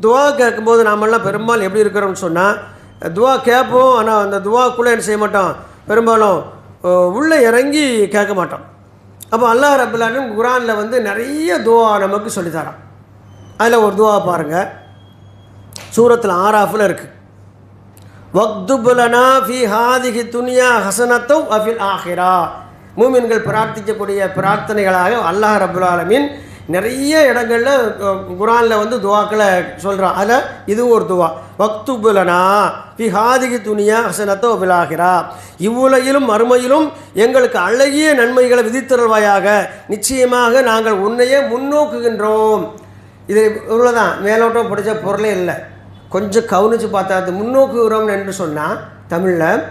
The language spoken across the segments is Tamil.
துவா கேட்கும்போது நாமெல்லாம் பெரும்பாலும் எப்படி இருக்கிறோம்னு சொன்னால், துவா கேட்போம், ஆனால் அந்த துவாக்குள்ளே என்ன செய்ய மாட்டோம், பெரும்பாலும் உள்ளே இறங்கி கேட்க மாட்டோம். அப்போ அல்லாஹ் ரப்பல் ஆலமீன் குர்ஆனில் வந்து நிறைய துவா நமக்கு சொல்லித்தரான். அதில் ஒரு துவா பாருங்கள், சூரத்தில் ஆராஃபில் இருக்குது. வக்துப் லனா ஃபி ஹாதிஹி துன்யா ஹஸனத்தௌ வஃபில் ஆஹிரா. மூமின்கள் பிரார்த்திக்கக்கூடிய பிரார்த்தனைகளாக அல்லாஹ் ரப்பல் ஆலமீன் நிறைய இடங்களில் குர்ஆனில் வந்து துவாக்களை சொல்கிறான். அதில் இது ஒரு துவா, வக்துப் லனா ஃபி ஹாதிஹி துன்யா ஹஸனத்தௌ வஃபில் ஆஹிரா. இவ்வுலகிலும் மறுமையிலும் எங்களுக்கு அழகிய நன்மைகளை விதித்தருள்வாயாக, நிச்சயமாக நாங்கள் உன்னையே முன்னோக்குகின்றோம். இது இவ்வளோதான், மேலோட்டம் படித்த பொருளே இல்லை. கொஞ்சம் கவனித்து பார்த்தா அது முன்னோக்குகிறோம் என்று சொன்னால் தமிழில்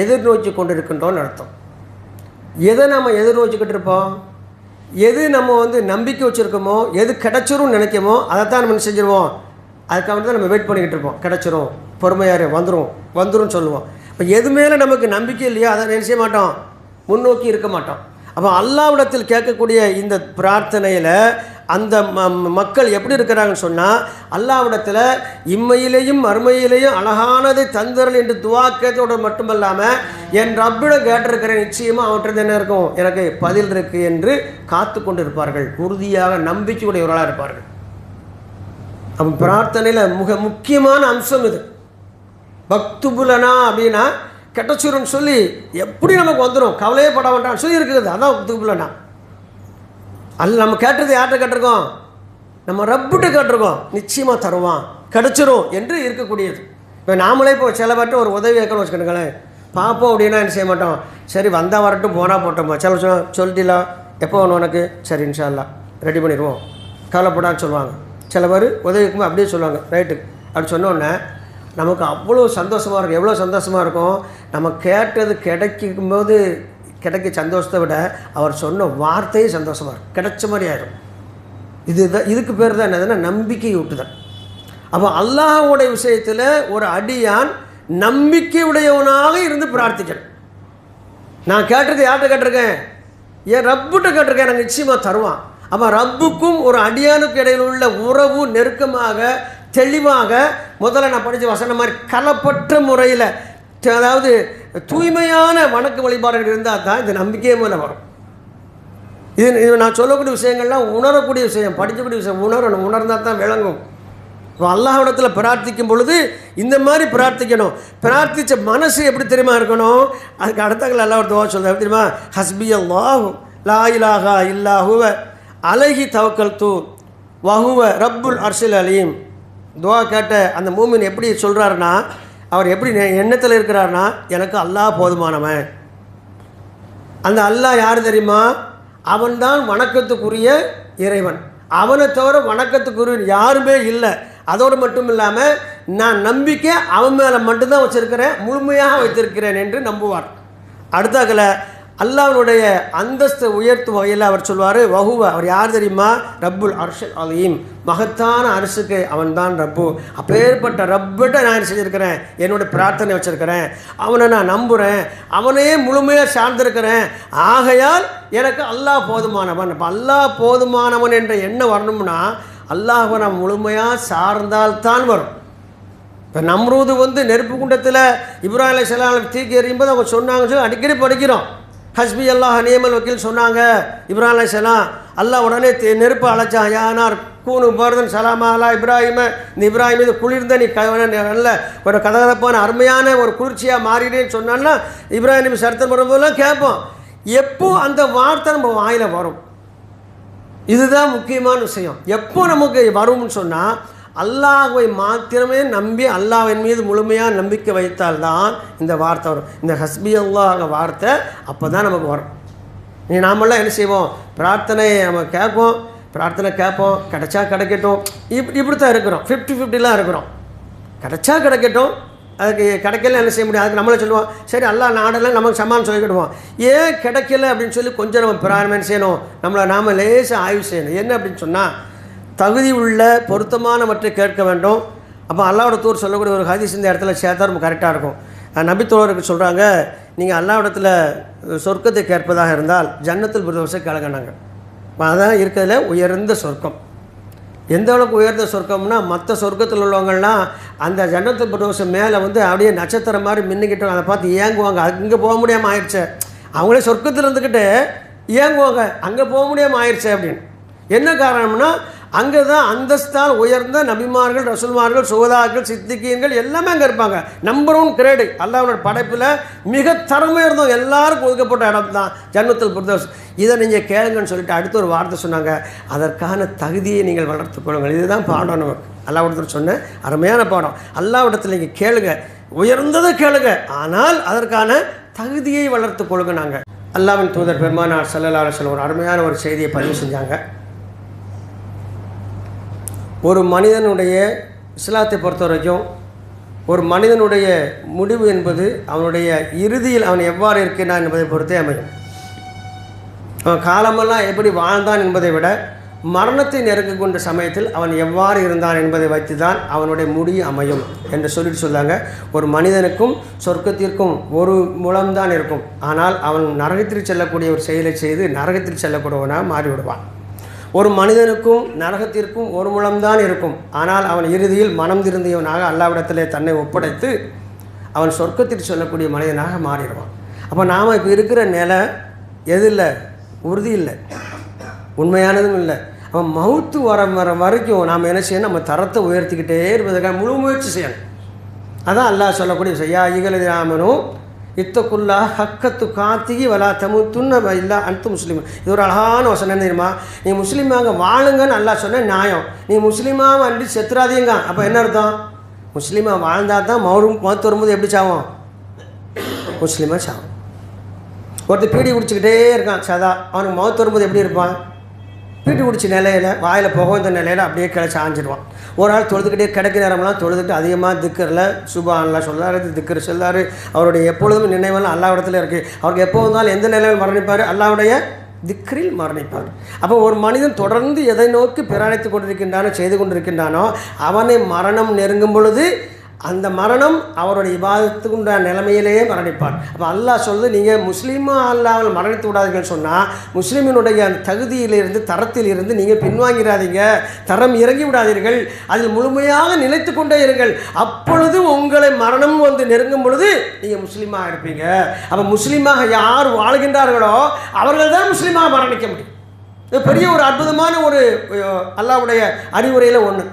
எதிர்நோக்கி கொண்டு இருக்கின்றோன்னு அர்த்தம். எதை நம்ம எதிர்நோக்கிக்கிட்டு இருப்போம், எது நம்ம வந்து நம்பிக்கை வச்சுருக்கோமோ, எது கிடச்சிரும்னு நினைக்கமோ அதைத்தான் நம்ம செஞ்சுருவோம். அதுக்காக தான் நம்ம வெயிட் பண்ணிக்கிட்டு இருப்போம். கிடச்சிரும், பொறுமையாரு, வந்துடும் சொல்லுவோம். இப்போ எது மேலே நமக்கு நம்பிக்கை இல்லையோ அதை நினைச்ச மாட்டோம், முன்னோக்கி இருக்க மாட்டோம். அப்போ அல்லாஹ்விடத்தில் கேட்கக்கூடிய இந்த பிரார்த்தனையில் அந்த மக்கள் எப்படி இருக்கிறாங்கன்னு சொன்னால், அல்லாஹ்விடத்தில் இம்மையிலேயும் மறுமையிலேயும் அழகானதை தந்தரல் என்று துவா கேட்டதோடு மட்டுமல்லாமல், என் ரப்பிடம் கேட்டிருக்கிறேன், நிச்சயமாக அவற்றிருந்து என்ன இருக்கும், எனக்கு பதில் இருக்குது என்று காத்து கொண்டு இருப்பார்கள். உறுதியாக நம்பிக்கையுடையவர்களாக இருப்பார்கள். அப்போ பிரார்த்தனையில் மிக முக்கியமான அம்சம் இது. பக்துபுலனா அப்படின்னா கெட்டச்சூரன் சொல்லி எப்படி நமக்கு வந்துடும், கவலையே பட வேண்டாம் சொல்லி இருக்குது. அதான் பக்துபுலனா. அல்ல நம்ம கேட்டது யார்கிட்ட கேட்டிருக்கோம், நம்ம ரப்பிட்ட கேட்டிருக்கோம், நிச்சயமாக தருவான், கிடச்சிரும் என்று இருக்கக்கூடியது. இப்போ நாமளே இப்போ சில பேர்ட்ட ஒரு உதவி கேட்கணும்னு வச்சுக்கணுங்களேன், பார்ப்போம் அப்படின்னா என்ன செய்ய மாட்டோம், சரி வந்தால் வரட்டும் போனால் போட்டோமா, சில சொல்லிட்டீங்களா எப்போ வேணும் உனக்கு, சரி இன்ஷா அல்லாஹ் ரெடி பண்ணிடுவோம், கவலைப்படான்னு சொல்லுவாங்க. சில பேர் உதவிக்கும்போது அப்படியே சொல்லுவாங்க, ரைட்டு அப்படி சொன்னோடனே நமக்கு அவ்வளோ சந்தோஷமாக இருக்கும். எவ்வளோ சந்தோஷமாக இருக்கும், நம்ம கேட்டது கிடைக்கும்போது கிடைக்க சந்தோஷத்தை விட அவர் சொன்ன வார்த்தையே சந்தோஷமாக இருக்கும், கிடைச்ச மாதிரி ஆகிடும். இதுக்கு பேர் தான் என்னதுன்னா நம்பிக்கை ஊட்டுதல். அப்போ அல்லாஹ்வுடைய விஷயத்தில் ஒரு அடியான் நம்பிக்கை உடையவனாக இருந்து பிரார்த்திக்கணும். நான் கேட்டது யார்கிட்ட கேட்டிருக்கேன், என் ரப்புட்ட கேட்டிருக்கேன், எனக்கு நிச்சயமாக தருவான். அப்போ ரப்புக்கும் ஒரு அடியானுக்கு இடையில் உள்ள உறவு நெருக்கமாக தெளிவாக, முதல்ல நான் படித்த வசனம் மாதிரி கலப்பற்ற முறையில், அதாவது தூய்மையான வணக்க வழிபாடுகள் இருந்தால் தான் இந்த நம்பிக்கையே மேலே வரும். இது நான் சொல்லக்கூடிய விஷயங்கள்லாம் உணரக்கூடிய விஷயம், படிக்கக்கூடிய விஷயம், உணர்ந்தால் தான் விளங்கும். இப்போ அல்லாஹ்விடத்தில் பிரார்த்திக்கும் பொழுது இந்த மாதிரி பிரார்த்திக்கணும். பிரார்த்தித்த மனசு எப்படி தெரியுமா இருக்கணும், அதுக்கு அடுத்தங்கள் எல்லாம் ஒரு துவா சொல்லுது, எப்படி தெரியுமா, ஹஸ்பி அல்லாஹு லா இலாஹா இல்லாஹுவ அலைஹி தவக்கல்து வஹுவ ரப்புல் அர்ஷில் அலீம். துவா கேட்ட அந்த மூமின் எப்படி சொல்கிறாருன்னா, அவர் எப்படி எண்ணத்தில் இருக்கிறார்னா, எனக்கு அல்லாஹ் போதுமானவன். அந்த அல்லாஹ் யார் தெரியுமா, அவன்தான் வணக்கத்துக்குரிய இறைவன், அவனை தவிர வணக்கத்துக்குரிய யாருமே இல்லை. அதோடு மட்டும் இல்லாமல் நான் நம்பிக்கை அவன் மேலே மட்டும்தான் வச்சுருக்கிறேன், முழுமையாக வைத்திருக்கிறேன் என்று நம்புவார். அடுத்தாக்கில் அல்லாஹ்வுடைய அந்தஸ்தை உயர்த்தும் வகையில் அவர் சொல்வார், வஹுவ, அவர் யார் தெரியுமா, ரப்புல் அர்ஷில் அலீம், மகத்தான அரசுக்கு அவன் தான் ரப்பு. அப்பேற்பட்ட ரப்பிட்ட நான் என்ன செஞ்சுருக்கிறேன், என்னுடைய பிரார்த்தனை வச்சுருக்கிறேன், அவனை நான் நம்புகிறேன், அவனையே முழுமையாக சார்ந்திருக்கிறேன், ஆகையால் எனக்கு அல்லாஹ் போதுமானவன். இப்போ அல்லாஹ் போதுமானவன் என்ற எண்ணம் வரணும்னா அல்லாஹ்வை நாம் முழுமையாக சார்ந்தால்தான் வரும். இப்போ நம்ரூது வந்து நெருப்பு குண்டத்தில் இப்ராஹிம் அலைஹிஸ்ஸலாம் தூக்கி எறியும்போது அவங்க சொன்னாங்கன்னு சொல்லி அடிக்கடி படிக்கிறோம். ஹஸ்பி அல்லாஹ் நியமல் வக்கீல் சொன்னாங்க இப்ராஹிம் அலைஹிஸ்ஸலாம். அல்லாஹ் உடனே நெருப்பை அழைச்சான், யானார் கூனு பர்தன் சலாமா அல்லா இப்ராஹிம, இந்த இப்ராஹிம் இது குளிர்ந்த நீ நல்ல ஒரு கதகதப்பான அருமையான ஒரு குளிர்ச்சியாக மாறிடுன்னு சொன்னான்னா இப்ராஹிம் சர்த்தம் வரும்போதெல்லாம் கேட்போம். எப்போ அந்த வார்த்தை நம்ம வாயில் வரும், இதுதான் முக்கியமான விஷயம். எப்போ நமக்கு வரும்னு சொன்னால் அல்லாஹ்வை மாத்திரமே நம்பி அல்லாஹ்வின் மீது முழுமையாக நம்பிக்கை வைத்தால்தான் இந்த வார்த்தை வரும். இந்த ஹஸ்பி அல்லாஹ் வார்த்தை அப்போ தான் நமக்கு வரும். நாமெல்லாம் என்ன செய்வோம், பிரார்த்தனை நம்ம கேட்போம், கிடைச்சா கிடைக்கட்டும், இப்படி தான் இருக்கிறோம், 50-50 இருக்கிறோம். கிடைச்சா கிடைக்கட்டும், அதுக்கு கிடைக்கல என்ன செய்ய முடியும், அதுக்கு நம்மளே சொல்லுவோம், சரி அல்லாஹ் நாடெல்லாம் நமக்கு சமான் சொல்லிக்கிடுவோம். ஏன் கிடைக்கல அப்படின்னு சொல்லி கொஞ்சம் நம்ம பிரார்த்தனை செய்யணும், நம்மளை நாம் லேசாக ஆய்வு செய்யணும். என்ன அப்படின்னு சொன்னால், தகுதி உள்ள பொருத்தமானவற்றை கேட்க வேண்டும். அப்போ அல்லாஹ்வோட தூர் சொல்லக்கூடிய ஒரு ஹதீஸ் இந்த இடத்துல சேர்த்தா ரொம்ப கரெக்டாக இருக்கும். நபித்தோழருக்கு சொல்கிறாங்க, நீங்கள் அல்லாஹ்விடத்தில் சொர்க்கத்தை கேட்பதாக இருந்தால் ஜன்னத்துல் ஃபிர்தௌஸை கேளுங்கன்னாங்க. அதான் இருக்கிறதுல உயர்ந்த சொர்க்கம். எந்த அளவுக்கு உயர்ந்த சொர்க்கம்னா, மற்ற சொர்க்கத்தில் உள்ளவங்கள்லாம் அந்த ஜன்னத்துல் ஃபிர்தௌஸ் மேலே வந்து அப்படியே நட்சத்திரம் மாதிரி மின்னிக்கிட்டு அதை பார்த்து ஏங்குவாங்க. அங்கே போக முடியாமல் ஆயிடுச்சு. அவங்களே சொர்க்கத்தில் இருந்துக்கிட்டு ஏங்குவாங்க, அங்கே போக முடியாமல் ஆயிடுச்சு அப்படின்னு. என்ன காரணம்னா, அங்கே தான் அந்தஸ்தால் உயர்ந்த நபிமார்கள், ரசூல்மார்கள், சுகதாக்கள், சித்திகீன்கள் எல்லாமே அங்கே இருப்பாங்க. Number 1 grade. அல்லாஹ்வுடைய படைப்பில் மிக தரமே இருந்தோம் எல்லாருக்கும் ஒதுக்கப்பட்ட இடம் தான் ஜன்னத்துல் ஃபிர்தௌஸ். இதை நீங்கள் கேளுங்கன்னு சொல்லிட்டு அடுத்த ஒரு வார்த்தை சொன்னாங்க, அதற்கான தகுதியை நீங்கள் வளர்த்துக் கொள்ளுங்கள். இதுதான் பாடம் நமக்கு. அல்லாஹ்விடத்தில் சொன்ன அருமையான பாடம். அல்லாஹ்விடத்தில் நீங்கள் கேளுங்க, உயர்ந்ததை கேளுங்க, ஆனால் அதற்கான தகுதியை வளர்த்து கொள்ளுங்க. நாங்கள் அல்லாஹ்வின் தூதர் பெருமானார் ஸல்லல்லாஹு அலைஹி வஸல்லம் ஒரு அருமையான ஒரு செய்தியை பதிவு செஞ்சாங்க. ஒரு மனிதனுடைய இஸ்லாத்தை பொறுத்த வரைக்கும் ஒரு மனிதனுடைய முடிவு என்பது அவனுடைய இறுதியில் அவன் எவ்வாறு இருக்கிறான் என்பதை பொறுத்தே அமையும். அவன் காலமெல்லாம் எப்படி வாழ்ந்தான் என்பதை விட மரணத்தை நெருங்கொண்ட சமயத்தில் அவன் எவ்வாறு இருந்தான் என்பதை வைத்து தான் அவனுடைய முடிவு அமையும் என்று சொல்லிட்டு சொல்லாங்க. ஒரு மனிதனுக்கும் சொர்க்கத்திற்கும் ஒரு முழம்தான் இருக்கும். ஆனால் அவன் நரகத்தில் செல்லக்கூடிய ஒரு செயலை செய்து நரகத்தில் செல்லக்கூடியவனாக மாறிவிடுவான். ஒரு மனிதனுக்கும் நரகத்திற்கும் ஒரு முழம்தான் இருக்கும். ஆனால் அவன் இறுதியில் மனம் திருந்தியவனாக அல்லாஹ்விடத்திலே தன்னை ஒப்படைத்து அவன் சொர்க்கத்திற்கு சொல்லக்கூடிய மனிதனாக மாறிடுவான். அப்போ நாம் இப்போ இருக்கிற நிலை எது இல்லை, உறுதி இல்லை, உண்மையானதும் இல்லை. அவன் மவுத்து வர வரைக்கும் நாம் என்ன செய்யணும், நம்ம தரத்தை உயர்த்திக்கிட்டே இருப்பதற்காக முழு முயற்சி செய்யணும். அதான் அல்லாஹ் சொல்லக்கூடிய செய்யா ஈகலதி ராமனும் இத்தக்குல்லா ஹக்கத்து காத்திகி வலா தமுத்துன்ன இல்லா அன்து முஸ்லீம். இது ஒரு அழகான வசனம் தெரியுமா? நீ முஸ்லீமாக வாழுங்கன்னு அல்லாஹ் சொன்ன நியாயம். நீ முஸ்லீமாக வந்து செத்துறாதீங்க. அப்போ என்ன அர்த்தம்? முஸ்லீமாக வாழ்ந்தால் தான் மௌத்து வரும்போது எப்படி சாவும்? முஸ்லீமாக சாவும். ஒருத்தர் பீடி குடிச்சிக்கிட்டே இருக்கான் சதா, அவனுக்கு மௌத்து வரும்போது எப்படி இருப்பான்? பீடி குடிச்ச நிலையில் வாயில் புகழ்ந்த நிலையில் அப்படியே கிளச்சி ஆஞ்சிடுவான். ஒரு ஆள் தொழுதுக்கிட்டே கிடைக்கிற நேரம்லாம் தொழுதுட்டு அதிகமாக திக்கரில் சுபான்லாம் சொல்லாரு, திக்கர் சொல்லாரு. அவருடைய எப்பொழுதும் நினைவெல்லாம் அல்லாஹ்விடத்தில் இருக்குது. அவருக்கு எப்போ வந்தாலும் எந்த நிலையில் மரணிப்பார்? அல்லாஹ்வுடைய திக்ரில் மரணிப்பார். அப்போ ஒரு மனிதன் தொடர்ந்து எதை நோக்கி பிரயாணித்து கொண்டிருக்கின்றானோ, செய்து கொண்டிருக்கின்றானோ, அவனை மரணம் நெருங்கும் பொழுது அந்த மரணம் அவருடைய இபாதத்துக்கு உண்டான நிலைமையிலேயே மரணிப்பார். அப்போ அல்லாஹ் சொல்லுது, நீங்கள் முஸ்லீமாக அல்லாமல் மரணித்து விடாதீங்கன்னு சொன்னால் முஸ்லீமினுடைய அந்த தகுதியிலிருந்து தரத்திலிருந்து நீங்கள் பின்வாங்கிறாதீங்க, தரம் இறங்கி விடாதீர்கள், அதில் முழுமையாக நிலைத்து கொண்டே இருங்கள். அப்பொழுது உங்களை மரணம் வந்து நெருங்கும் பொழுது நீங்கள் முஸ்லீமாக இருப்பீங்க. அப்போ முஸ்லீமாக யார் வாழ்கின்றார்களோ அவர்கள் தான் முஸ்லீமாக மரணிக்க முடியும். இது பெரிய ஒரு அற்புதமான ஒரு அல்லாஹ்வுடைய அறிவுரையில் ஒன்று.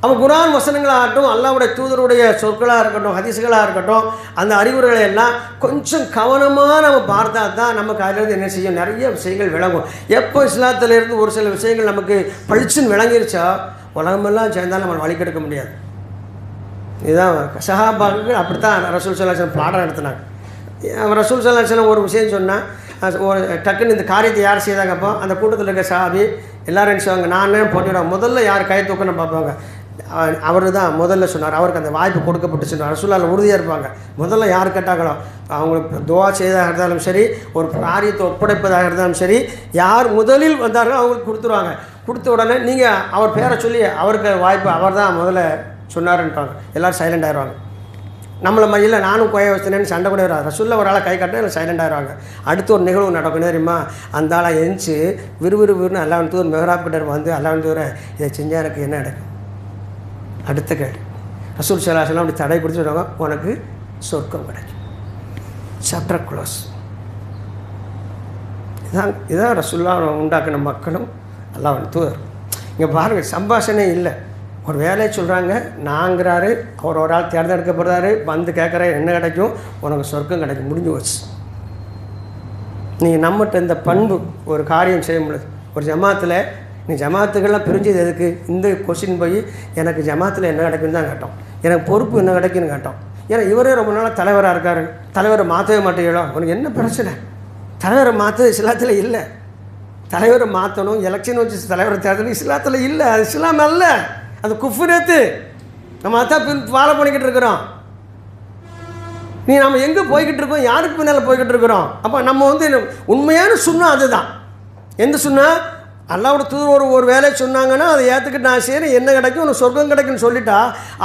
அவன் குர்ஆன் வசனங்களாகட்டும், அல்லாஹ்வுடைய தூதருடைய சொற்களாக இருக்கட்டும், ஹதீஸ்களாக இருக்கட்டும், அந்த அறிவுரைகளை எல்லாம் கொஞ்சம் கவனமாக நம்ம பார்த்தா தான் நமக்கு அதிலிருந்து என்ன செய்யும், நிறைய விஷயங்கள் விளங்கும். எப்போ இஸ்லாத்திலிருந்து ஒரு சில விஷயங்கள் நமக்கு பளிச்சுன்னு விளங்கிருச்சா உலகமெல்லாம் சேர்ந்தாலும் நம்ம வழிகெடுக்க முடியாது. இதுதான் சஹாபாக்கள் அப்படித்தான் ரசூல் ஸல்லல்லாஹு அலைஹி வஸல்லம் பாடம் நடத்தினாங்க. ரசூல் ஸல்லல்லாஹு அலைஹி வஸல்லம் ஒரு விஷயம் சொன்னால் ஒரு டக்குன்னு இந்த காரியத்தை யார் செய்தாங்கப்போ அந்த கூட்டத்தில் இருக்க சஹாபி எல்லோரும் என்ன செய்வாங்க, நானே போட்டுவிடுவாங்க. முதல்ல யார் கை தூக்கணும்னு பார்ப்பாங்க. அவர் தான் முதல்ல சொன்னார். அவருக்கு அந்த வாய்ப்பு கொடுக்கப்பட்டு சொன்னார். ரசூலுல்லாஹ் உறுதியாக இருப்பாங்க. முதல்ல யார் கேட்டாங்களோ அவங்களுக்கு துவா செய்வதாக இருந்தாலும் சரி, ஒரு காரியத்தை ஒப்படைப்பதாக இருந்தாலும் சரி, யார் முதலில் வந்தார்களோ அவங்களுக்கு கொடுத்துருவாங்க. கொடுத்த உடனே நீங்கள் அவர் பேரை சொல்லி அவருக்கு வாய்ப்பு அவர் தான் முதல்ல சொன்னாருன்றாங்க. எல்லோரும் சைலண்ட் ஆயிடுவாங்க. நம்மளை மையில் நானும் கோய வச்சுனேன்னு சண்டை கூட வராது. ரசூலுல்லாஹ் ஒரு ஆளை கை காட்டினா இல்லை சைலண்ட் ஆயிடுவாங்க. அடுத்து ஒரு நிகழ்வு நடக்கும் தெரியுமா? அந்த ஆளை எழுந்துச்சு விறுவிறுன்னு அல்லாஹ்வின் தூதர் மெஹ்ராப் கிட்ட வந்து அல்லாஹ்வின் தூதரை இதை செஞ்சால் எனக்கு என்ன நடக்கும்? அடுத்த கேள்வி. ரசூல் ஸல்லல்லாஹு அலைஹி வஸல்லம் அப்படி தடை பிடிச்சி சொல்லுவாங்க, உனக்கு சொர்க்கம் கிடைக்கும். Chapter close. இதான் ரசூலுல்லாஹ் உண்டாக்கின மக்களும் அல்லாஹ்வின் தூதர். இங்கே பாருங்கள், சம்பாஷணே இல்லை. ஒரு வேலையை சொல்கிறாங்க, நாங்கிறாரு, அவர் ஒரு ஆள் தேர்ந்தெடுக்கப்படுறாரு, வந்து கேட்குற என்ன கிடைக்கும், உனக்கு சொர்க்கம் கிடைக்கும், முடிஞ்சு வச்சு. நீங்கள் நம்மகிட்ட இந்த பண்பு ஒரு காரியம் செய்ய முடியாது. ஒரு ஜமாத்தில் நீ ஜமாத்துக்கெல்லாம் பிரிஞ்சது எதுக்கு? இந்த கொஸ்டின் போய் எனக்கு ஜமாத்தில் என்ன கிடைக்குன்னு தான் கேட்டோம், எனக்கு பொறுப்பு என்ன கிடைக்குன்னு கேட்டோம். ஏன்னா இவரே ரொம்ப நாளாக தலைவராக இருக்கார், தலைவரை மாற்றவே மாட்டீங்களோ, உனக்கு என்ன பிரச்சனை? தலைவரை மாற்ற இஸ்லாத்தில் இல்லை. தலைவரை மாற்றணும், எலெக்ஷன் வச்சு தலைவரை தேர்தல் இஸ்லாத்தில் இல்லை. அது இஸ்லாம் அல்ல, அது குஃப்ரத்து. நம்ம அதான் ஃபாலோ பண்ணிக்கிட்டு இருக்கிறோம். நம்ம எங்கே போய்கிட்டு இருக்கோம், யாருக்கு பின்னால் போய்கிட்டு இருக்கிறோம்? அப்போ நம்ம வந்து உண்மையான சுன்னா அதுதான். எந்த சுன்னா? அல்லாஹ்வோட தூதர் ஒரு வேலையை சொன்னாங்கன்னா அதை ஏற்றுக்கிட்டு நான் செய்கிறேன், என்ன கிடைக்கும், உனக்கு சொர்க்கம் கிடைக்குன்னு சொல்லிட்டா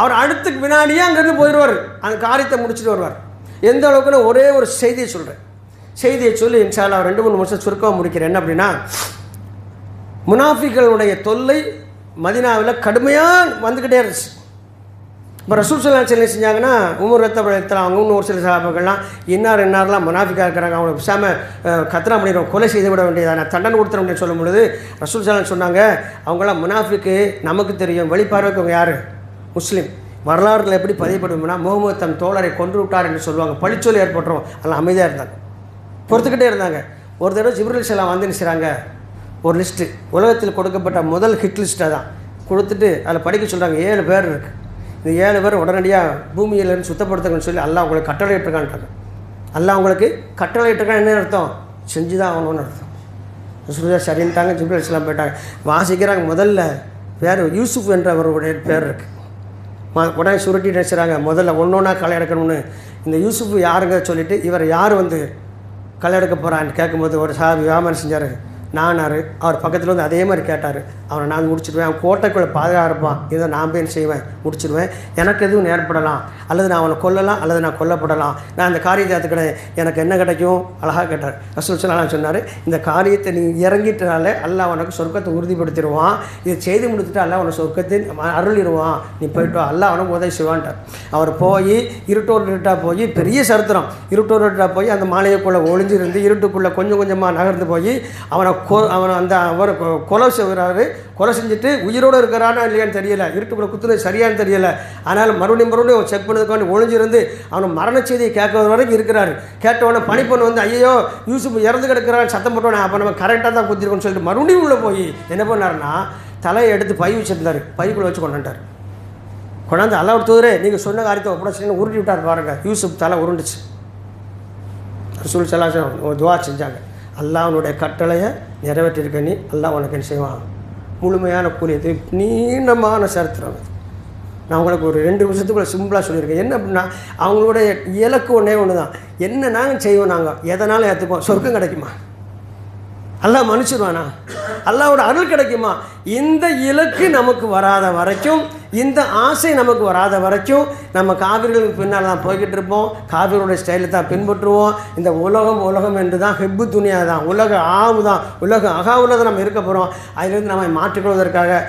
அவர் அடுத்த வினாடியே அங்கேருந்து போயிடுவார், அந்த காரியத்தை முடிச்சுட்டு வருவார். எந்த அளவுக்குன்னு ஒரே ஒரு செய்தியை சொல்கிறேன். செய்தியை சொல்லி இன்ஷா அல்லாஹ் 2-3 நிமிஷம் சுருக்கமாக முடிக்கிறேன். என்ன அப்படின்னா, முனாஃபிக்களுடைய தொல்லை மதீனாவில் கடுமையாக வந்துக்கிட்டே இருந்துச்சு. இப்போ ரசூல் ஸல்லல்லாஹு அலைஹி வஸல்லம் செஞ்சாங்கன்னா உமர் ரத்தபடுத்தலாம் அவங்க இன்னும் ஒரு சில சஹாபாக்கள்லாம் இன்னார்லாம் முனாஃபிக்காக இருக்கிறாங்க, அவங்களை பேசாமல் கத்ரா பண்ணிடுவோம், கொலை செய்து விட வேண்டியதான தண்டனை கொடுத்துட அப்படின்னு சொல்லும் பொழுது ரசூல் ஸல்லல்லாஹு அலைஹி வஸல்லம் சொன்னாங்க, அவங்களாம் முனாஃபிக்கு நமக்கு தெரியும், வெளிப்பார்வைக்கு அவங்க யார்? முஸ்லீம். வரலாறுகள் எப்படி பதியப்படுவோம்னா முகமது தம் தோழரை கொன்று விட்டார் என்று சொல்லுவாங்க, பழிச்சொல் ஏற்பட்டுரும். அதெல்லாம் அமைதியாக இருந்தாங்க, பொறுத்துக்கிட்டே இருந்தாங்க. ஒரு தடவை ஜிப்ரீல் அலைஹிஸ்ஸலாம் வந்து நினைச்சாங்க ஒரு லிஸ்ட்டு, உலகத்தில் கொடுக்கப்பட்ட முதல் ஹிட் லிஸ்ட்டை தான் கொடுத்துட்டு அதில் படிக்க சொல்கிறாங்க. 7 பேர் இருக்குது, இந்த 7 பேர் உடனடியாக பூமியிலேருந்து சுத்தப்படுத்துங்கன்னு சொல்லி அல்லாஹ் உங்களுக்கு கட்டளையிட்டிருக்கான்ட்டாங்க. அல்லாஹ் உங்களுக்கு கட்டளையிட்டிருக்கான் என்ன அர்த்தம்? செஞ்சு தான் ஆகணும்னு அர்த்தம். ரசூலுல்லாஹ் சரின்ட்டாங்க. ஜிப்ரீல் அலைஹிஸ்ஸலாம் போயிட்டாங்க, வாசிக்கிறாங்க. முதல்ல பேர் யூசுஃப் என்றவருடைய பேர் இருக்குது. உடனே சுருட்டி நினைச்சுறாங்க முதல்ல ஒன்றா களை எடுக்கணும்னு. இந்த யூசுஃப் யாருங்க சொல்லிவிட்டு இவர் யார் வந்து களை எடுக்க போகிறான்னு கேட்கும்போது ஒரு சாபி வியாபாரம் செஞ்சார். நானார் அவர் பக்கத்தில் வந்து அதே மாதிரி கேட்டார். அவனை நான் முடிச்சிடுவேன், அவன் கோட்டைக்குள்ளே பாதுகாப்பாக இருப்பான், இதை நான் போய் செய்வேன், முடிச்சிடுவேன், எனக்கு எதுவும் ஏற்படலாம், அல்லது நான் அவனை கொல்லலாம், அல்லது நான் கொல்லப்படலாம், நான் அந்த காரியத்தை ஏற்றுக்கிட்டேன், எனக்கு என்ன கிடைக்கும்? அழகாக கேட்டார். ரசூல் ஸல்லல்லாஹு அலைஹி வஸல்லம் சொன்னார், இந்த காரியத்தை நீ இறங்கிட்டனாலே அல்லாஹ் உனக்கு சொர்க்கத்தை உறுதிப்படுத்திடுவான், இதை செய்து முடிச்சுட்டு அல்லாஹ் உனக்கு சொர்க்கத்தின் அருளிடுவான், நீ போய்ட்டு வா, அல்லாஹ் அவனுக்கு உதவி செய்வான்ட்டார். அவர் போய் இருட்டோட்டாக போய் பெரிய சரித்திரம், இருட்டோட்டாக போய் அந்த மாலையைக்குள்ளே ஒளிஞ்சிருந்து இருட்டுக்குள்ளே கொஞ்சம் கொஞ்சமாக நகர்ந்து போய் அவனை அந்த அவர் கொலை செய்கிறாரு. கொலை செஞ்சுட்டு உயிரோடு இருக்கிறானா இல்லையான்னு தெரியலை, இருட்டுக்குள்ளே குத்துனது சரியானு தெரியலை. அதனால் மறுபடியும் செக் பண்ணதுக்காண்டி ஒளிஞ்சிருந்து அவனை மரண செய்தியை கேட்கறது வரைக்கும் இருக்கிறாரு. கேட்டவொடனே பணிப்பொண்ணு வந்து ஐயோ யூசுப் இறந்து கிடக்கிறான்னு சத்தம் போட்டோன்னே அப்போ நம்ம கரெக்டாக தான் குத்திருக்கோன்னு சொல்லிட்டு மறுபடியும் உள்ளே போய் என்ன பண்ணாருன்னா தலையை எடுத்து பை வச்சுருந்தார், பைக்குள்ளே வச்சு கொண்டாண்டார். கொண்டாந்து அல்லாஹ் தூதரே நீங்கள் சொன்ன காரியத்தை ஒப்படைச்சின்னு உருட்டி விட்டார் பாருங்கள். யூசுப் தலை உருண்டுச்சு. ரசூல் ஸல்லல்லாஹு அலைஹி வஸல்லம் ஒரு துஆ செஞ்சாங்க, அல்லாஹ் அவனுடைய கட்டளையை நிறைவேற்றிருக்க நீ அல்லாஹ் உனக்கு என்ன செய்வான்? முழுமையான கூலியத்தை. நீண்டமான சரித்திரம். நான் உங்களுக்கு ஒரு 2 நிமிஷத்துக்குள்ள சிம்பிளாக சொல்லியிருக்கேன். என்ன அப்படின்னா அவங்களுடைய இலக்கு ஒன்றே ஒன்று தான். என்ன நாங்கள் செய்வோம், நாங்கள் எதனாலும் ஏற்றுப்போம், சொர்க்கம் கிடைக்குமா? அல்லாஹ் மன்னிச்சிடுவானா? அல்லாஹ்வோட அருள் கிடைக்குமா? இந்த இலக்கு நமக்கு வராத வரைக்கும், இந்த ஆசை நமக்கு வராத வரைக்கும் நம்ம காவிர்களுக்கு பின்னால் தான் போய்கிட்டு இருப்போம், காவிரோட ஸ்டைலில் தான் பின்பற்றுவோம். இந்த உலகம் என்று தான் ஹெப்பு துணியாக தான், உலக ஆவு தான், உலக அகாவில் தான் நம்ம இருக்க போகிறோம். அதிலிருந்து நம்ம மாற்றிக்கொள்வதற்காக